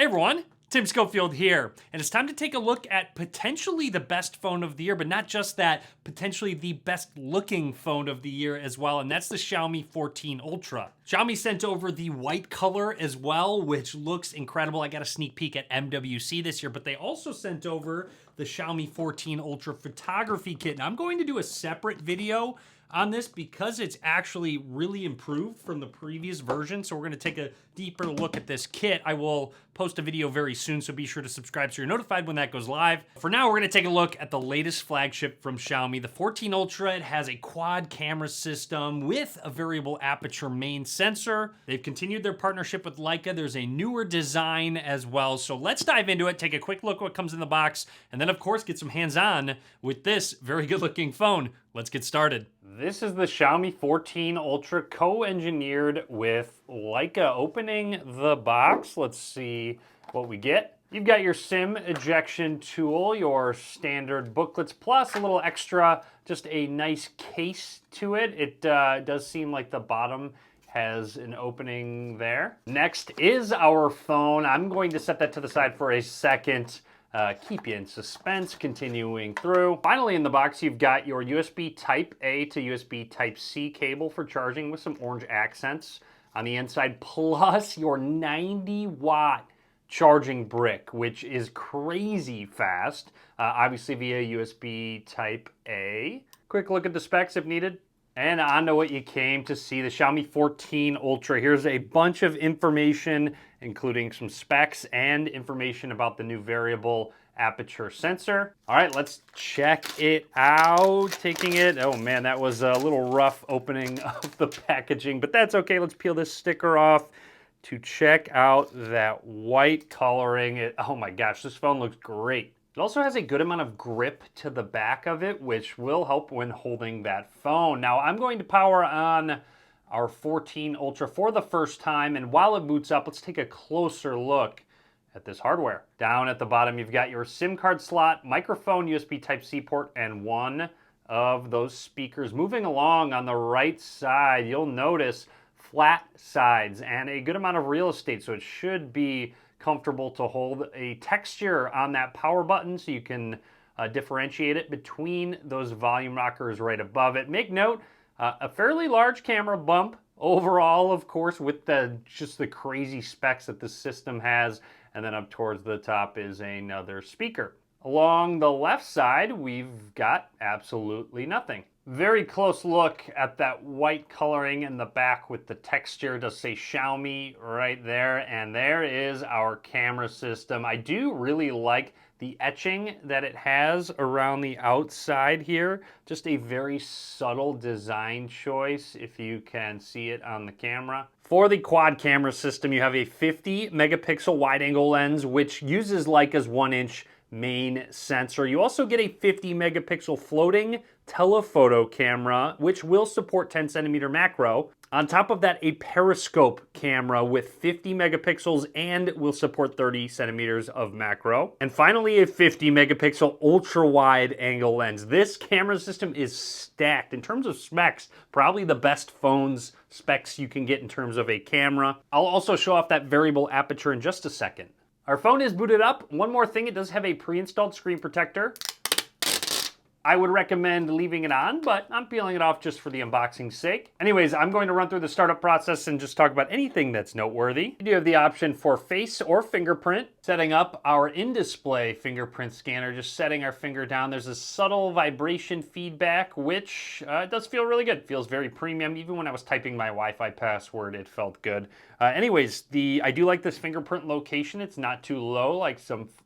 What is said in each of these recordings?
Hey everyone, Tim Schofield here, and it's time to take a look at potentially the best phone of the year, but not just that, potentially the best looking phone of the year as well, and that's the Xiaomi 14 Ultra. Xiaomi sent over the white color as well, which looks incredible. I got a sneak peek at MWC this year, but they also sent over the Xiaomi 14 Ultra photography kit, and I'm going to do a separate video on this because it's actually really improved from the previous version. So we're gonna take a deeper look at this kit. I will post a video very soon, so be sure to subscribe so you're notified when that goes live. For now, we're gonna take a look at the latest flagship from Xiaomi, the 14 Ultra. It has a quad camera system with a variable aperture main sensor. They've continued their partnership with Leica. There's a newer design as well. So let's dive into it, take a quick look at what comes in the box, and then of course get some hands-on with this very good looking phone. Let's get started. This is the Xiaomi 14 Ultra co-engineered with Leica. Opening the box, let's see what we get. You've got your SIM ejection tool, your standard booklets, plus a little extra, just a nice case to it. It does seem like the bottom has an opening there. Next is our phone. I'm going to set that to the side for a second. Keep you in suspense, continuing through. Finally in the box, you've got your USB Type-A to USB Type-C cable for charging with some orange accents on the inside, plus your 90-watt charging brick, which is crazy fast, obviously via USB Type-A. Quick look at the specs if needed. And on to what you came to see, the Xiaomi 14 Ultra. Here's a bunch of information, including some specs and information about the new variable aperture sensor. All right, let's check it out. Taking it, oh man, that was a little rough opening of the packaging, but that's okay. Let's peel this sticker off to check out that white coloring. Oh my gosh, this phone looks great. It also has a good amount of grip to the back of it, which will help when holding that phone. Now, I'm going to power on our 14 Ultra for the first time, and while it boots up, let's take a closer look at this hardware. Down at the bottom, you've got your SIM card slot, microphone, USB Type-C port, and one of those speakers. Moving along on the right side, you'll notice flat sides and a good amount of real estate, so it should be comfortable to hold. A texture on that power button so you can differentiate it between those volume rockers right above it. Make note, a fairly large camera bump overall, of course, with just the crazy specs that this system has, and then up towards the top is another speaker. Along the left side, we've got absolutely nothing. Very close look at that white coloring in the back with the texture. It does say Xiaomi right there, and there is our camera system. I do really like the etching that it has around the outside here. Just a very subtle design choice, if you can see it on the camera. For the quad camera system, you have a 50 megapixel wide angle lens, which uses Leica's 1-inch main sensor. You also get a 50 megapixel floating telephoto camera, which will support 10 centimeter macro. On top of that, a periscope camera with 50 megapixels and will support 30 centimeters of macro. And finally, a 50 megapixel ultra wide angle lens. This camera system is stacked. In terms of specs, probably the best phone's specs you can get in terms of a camera. I'll also show off that variable aperture in just a second. Our phone is booted up. One more thing, it does have a pre-installed screen protector. I would recommend leaving it on, but I'm peeling it off just for the unboxing's sake. Anyways, I'm going to run through the startup process and just talk about anything that's noteworthy. You do have the option for face or fingerprint. Setting up our in-display fingerprint scanner, just setting our finger down. There's a subtle vibration feedback, which does feel really good. Feels very premium. Even when I was typing my Wi-Fi password, it felt good. Anyways, I do like this fingerprint location. It's not too low, like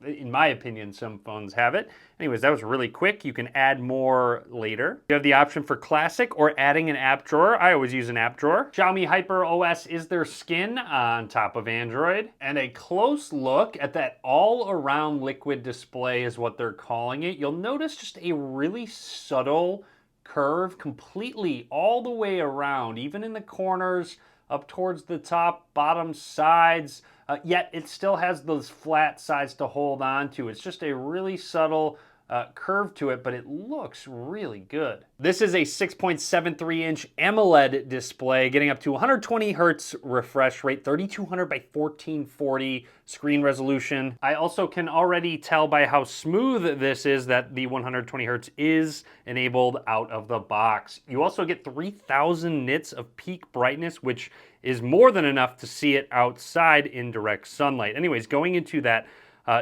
in my opinion, some phones have it. Anyways, that was really quick. You can add more later. You have the option for classic or adding an app drawer. I always use an app drawer. Xiaomi Hyper OS is their skin on top of Android. And a close look at that all-around liquid display is what they're calling it. You'll notice just a really subtle curve completely all the way around, even in the corners, up towards the top, bottom sides, yet it still has those flat sides to hold on to. It's just a really subtle curve to it, but it looks really good. This is a 6.73-inch AMOLED display, getting up to 120 hertz refresh rate, 3200 by 1440 screen resolution. I also can already tell by how smooth this is that the 120 hertz is enabled out of the box. You also get 3000 nits of peak brightness, which is more than enough to see it outside in direct sunlight. Anyways, going into that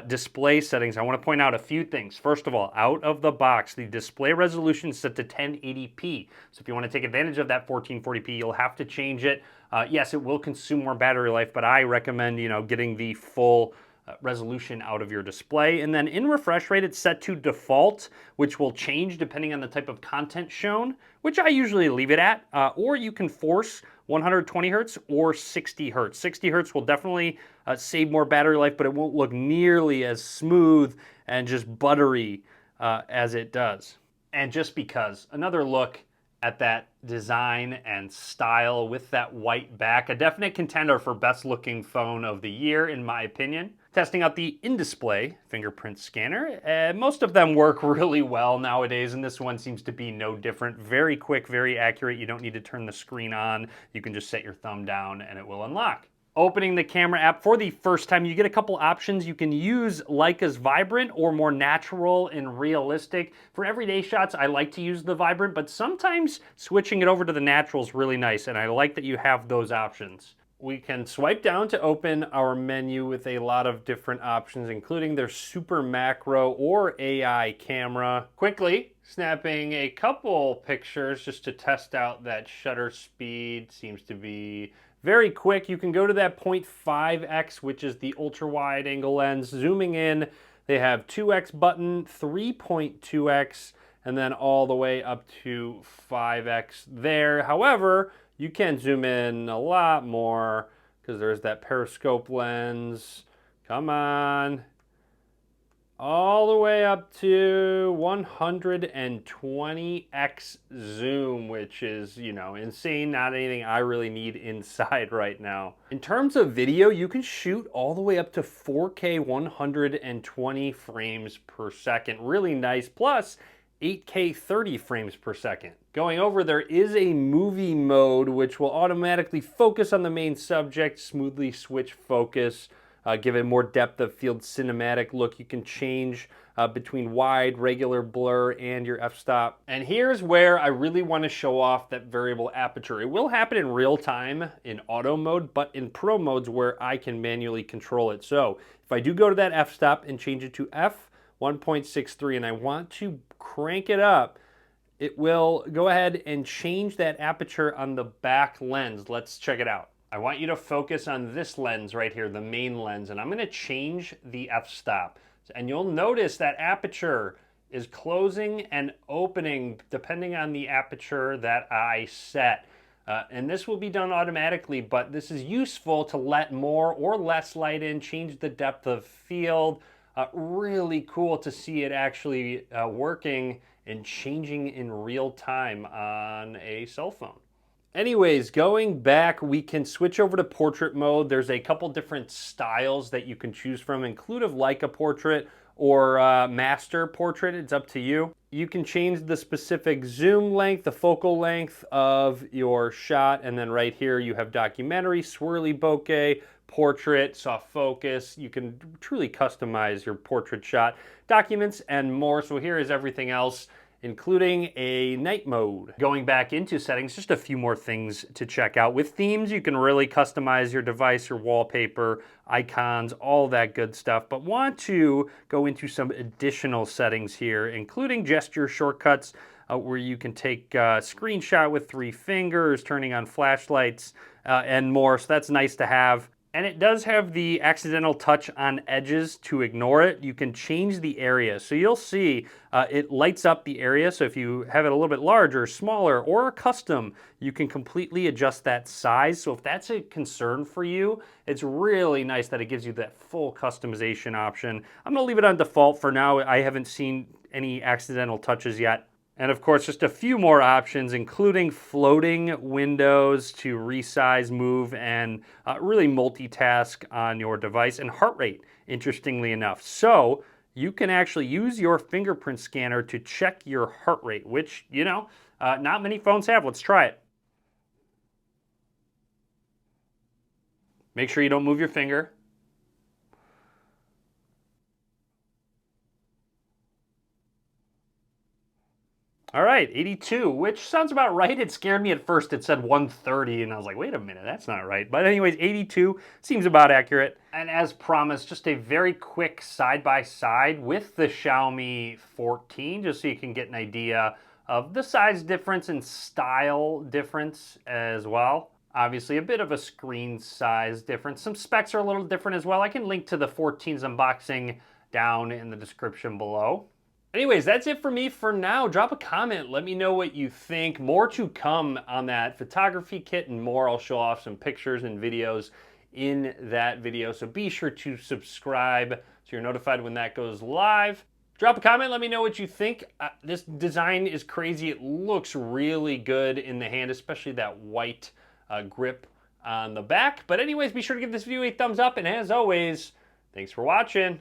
display settings, I want to point out a few things. First of all, out of the box, the display resolution is set to 1080p. So if you want to take advantage of that 1440p, you'll have to change it. Yes, it will consume more battery life, but I recommend, getting the full resolution out of your display. And then in refresh rate, it's set to default, which will change depending on the type of content shown, which I usually leave it at, or you can force 120 hertz or 60 hertz. 60 hertz will definitely save more battery life, but it won't look nearly as smooth and just buttery as it does. And just because, another look at that design and style with that white back, a definite contender for best looking phone of the year, in my opinion. Testing out the in-display fingerprint scanner. Most of them work really well nowadays, and this one seems to be no different. Very quick, very accurate. You don't need to turn the screen on. You can just set your thumb down and it will unlock. Opening the camera app for the first time, you get a couple options. You can use Leica's Vibrant or more natural and realistic. For everyday shots, I like to use the Vibrant, but sometimes switching it over to the natural is really nice, and I like that you have those options. We can swipe down to open our menu with a lot of different options, including their super macro or AI camera. Quickly snapping a couple pictures just to test out that shutter speed. Seems to be very quick. You can go to that 0.5x, which is the ultra wide angle lens. Zooming in, they have 2x button, 3.2x, and then all the way up to 5x there. However, you can zoom in a lot more because there's that periscope lens. Come on. All the way up to 120x zoom, which is, insane. Not anything I really need inside right now. In terms of video, you can shoot all the way up to 4K 120 frames per second. Really nice. Plus, 8K 30 frames per second. Going over, there is a movie mode which will automatically focus on the main subject, smoothly switch focus, give it more depth of field cinematic look. You can change between wide, regular blur, and your f-stop. And here's where I really want to show off that variable aperture. It will happen in real time in auto mode, but in pro modes where I can manually control it. So if I do go to that f-stop and change it to f1.63 and I want to crank it up, it will go ahead and change that aperture on the back lens. Let's check it out. I want you to focus on this lens right here, the main lens, and I'm going to change the f-stop. And you'll notice that aperture is closing and opening depending on the aperture that I set. And this will be done automatically, but this is useful to let more or less light in, change the depth of field. Really cool to see it actually working and changing in real time on a cell phone. Anyways, going back, we can switch over to portrait mode. There's a couple different styles that you can choose from, inclusive Leica portrait or master portrait. It's up to you. You can change the specific zoom length, the focal length of your shot, and then right here you have documentary, swirly bokeh, portrait, soft focus. You can truly customize your portrait shot, documents, and more. So here is everything else, including a night mode. Going back into settings, just a few more things to check out. With themes, you can really customize your device, your wallpaper, icons, all that good stuff, but want to go into some additional settings here, including gesture shortcuts, where you can take a screenshot with 3 fingers, turning on flashlights, and more. So that's nice to have. And it does have the accidental touch on edges to ignore it. You can change the area. So you'll see it lights up the area. So if you have it a little bit larger, smaller, or custom, you can completely adjust that size. So if that's a concern for you, it's really nice that it gives you that full customization option. I'm gonna leave it on default for now. I haven't seen any accidental touches yet. And of course, just a few more options, including floating windows to resize, move, and really multitask on your device, and heart rate, interestingly enough. So you can actually use your fingerprint scanner to check your heart rate, which, not many phones have. Let's try it. Make sure you don't move your finger. All right, 82, which sounds about right. It scared me at first. It said 130, and I was like, wait a minute, that's not right. But anyways, 82 seems about accurate. And as promised, just a very quick side-by-side with the Xiaomi 14, just so you can get an idea of the size difference and style difference as well. Obviously, a bit of a screen size difference. Some specs are a little different as well. I can link to the 14's unboxing down in the description below. Anyways, that's it for me for now. Drop a comment. Let me know what you think. More to come on that photography kit and more. I'll show off some pictures and videos in that video. So be sure to subscribe so you're notified when that goes live. Drop a comment. Let me know what you think. This design is crazy. It looks really good in the hand, especially that white grip on the back. But anyways, be sure to give this video a thumbs up. And as always, thanks for watching.